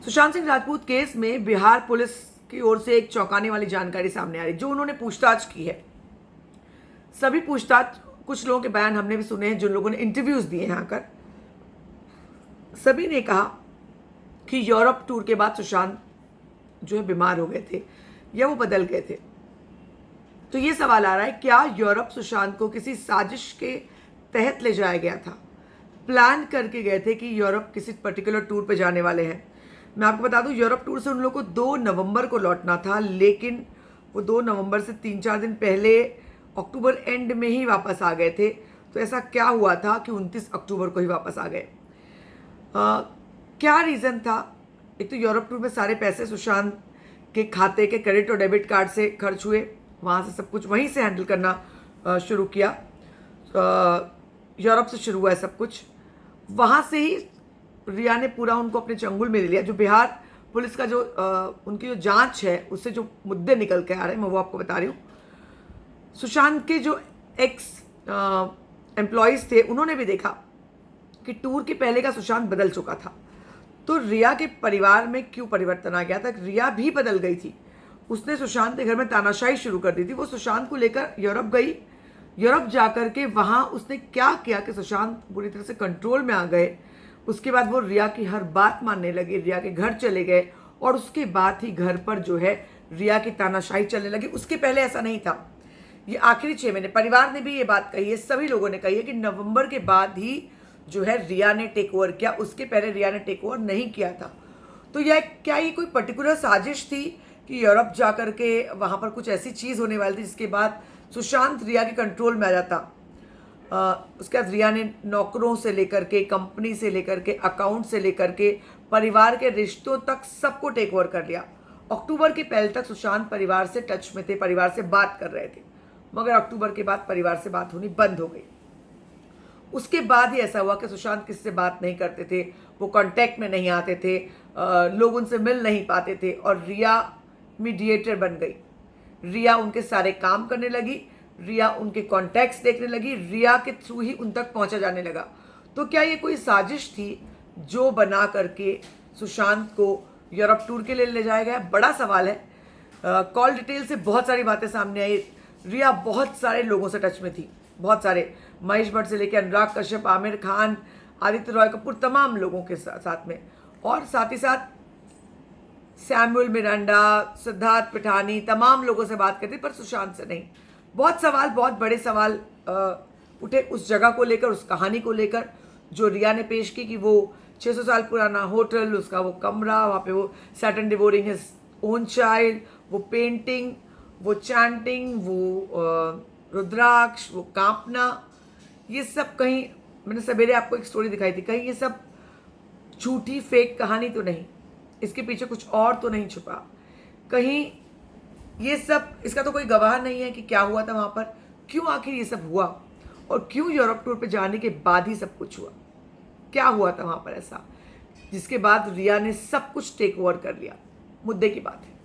Sushant Singh Rajput case में Bihar police की ओर से एक चौंकाने वाली जानकारी सामने आ रही, जो उन्होंने पूछताछ की है। सभी पूछताछ, कुछ लोगों के बयान हमने भी सुने हैं, जिन लोगों ने इंटरव्यूज दिए हैं आकर, सभी ने कहा कि यूरोप टूर के बाद सुशांत जो है बीमार हो गए थे या वो बदल गए थे। तो ये सवाल आ रहा है, क्या यूरोप सुशांत को किसी साजिश के तहत ले जाया गया था? प्लान करके गए थे कि यूरोप किसी पर्टिकुलर टूर पे जाने वाले हैं। मैं आपको बता दूं, यूरोप टूर से उन लोगों को 2 नवंबर को लौटना था, लेकिन वो 2 नवंबर से 3-4 दिन पहले अक्टूबर एंड में ही वापस आ गए थे। तो ऐसा क्या हुआ था कि 29 अक्टूबर को ही वापस आ गए? क्या रीज़न था? एक तो यूरोप टूर में सारे पैसे सुशांत के खाते के क्रेडिट और डेबिट कार्ड से खर्च हुए, वहाँ से सब कुछ वहीं से हैंडल करना शुरू किया। यूरोप से शुरू हुआ है सब कुछ, वहाँ से ही रिया ने पूरा उनको अपने चंगुल में ले लिया। जो बिहार पुलिस का जो उनकी जो जांच है, उससे जो मुद्दे निकल के आ रहे हैं, मैं वो आपको बता रही हूँ। सुशांत के जो एक्स एम्प्लॉयज़ थे, उन्होंने भी देखा कि टूर के पहले का सुशांत बदल चुका था। तो रिया के परिवार में क्यों परिवर्तन आ गया था? रिया भी बदल गई थी। उसने सुशांत के घर में तानाशाही शुरू कर दी थी। वो सुशांत को लेकर यूरोप गई। यूरोप जाकर के वहाँ उसने क्या किया कि सुशांत पूरी तरह से कंट्रोल में आ गए। उसके बाद वो रिया की हर बात मानने लगे, रिया के घर चले गए, और उसके बाद ही घर पर जो है रिया की तानाशाही चलने लगी। उसके पहले ऐसा नहीं था। ये आखिरी 6 महीने, परिवार ने भी ये बात कही है, सभी लोगों ने कही है कि नवंबर के बाद ही जो है रिया ने टेक ओवर किया, उसके पहले रिया ने टेक ओवर नहीं किया था। तो यह क्या ये कोई पर्टिकुलर साजिश थी कि यूरोप जा कर के वहाँ पर कुछ ऐसी चीज़ होने वाली थी जिसके बाद सुशांत रिया के कंट्रोल में आ जाता? उसके बाद रिया ने नौकरों से लेकर के, कंपनी से लेकर के, अकाउंट से लेकर के, परिवार के रिश्तों तक सबको टेक ओवर कर लिया। अक्टूबर के पहले तक सुशांत परिवार से टच में थे, परिवार से बात कर रहे थे, मगर अक्टूबर के बाद परिवार से बात होनी बंद हो गई। उसके बाद ही ऐसा हुआ कि सुशांत किसी से बात नहीं करते थे, वो कांटेक्ट में नहीं आते थे, लोग उनसे मिल नहीं पाते थे, और रिया मीडिएटर बन गई। रिया उनके सारे काम करने लगी, रिया उनके कॉन्टैक्ट्स देखने लगी, रिया के थ्रू ही उन तक पहुंचा जाने लगा। तो क्या ये कोई साजिश थी जो बना करके सुशांत को यूरोप टूर के लिए ले जाया गया? बड़ा सवाल है। कॉल डिटेल से बहुत सारी बातें सामने आई। रिया बहुत सारे लोगों से टच में थी, बहुत सारे, महेश भट्ट से लेकर अनुराग कश्यप, आमिर खान, आदित्य रॉय कपूर, तमाम लोगों के साथ में, और साथ ही साथ सैमुअल मिरांडा, सिद्धार्थ पिठानी, तमाम लोगों से बात करती, पर सुशांत से नहीं। बहुत सवाल, बहुत बड़े सवाल उठे उस जगह को लेकर, उस कहानी को लेकर जो रिया ने पेश की कि वो 600 साल पुराना होटल, उसका वो कमरा, वहाँ पे वो Saturn devouring his own child, वो पेंटिंग, वो चैंटिंग, वो रुद्राक्ष, वो कांपना, ये सब कहीं, मैंने सवेरे आपको एक स्टोरी दिखाई थी, कहीं ये सब झूठी फेक कहानी तो नहीं, इसके पीछे कुछ और तो नहीं छुपा, कहीं ये सब, इसका तो कोई गवाह नहीं है कि क्या हुआ था वहाँ पर, क्यों आखिर ये सब हुआ, और क्यों यूरोप टूर पे जाने के बाद ही सब कुछ हुआ, क्या हुआ था वहाँ पर ऐसा जिसके बाद रिया ने सब कुछ टेक ओवर कर लिया? मुद्दे की बात है।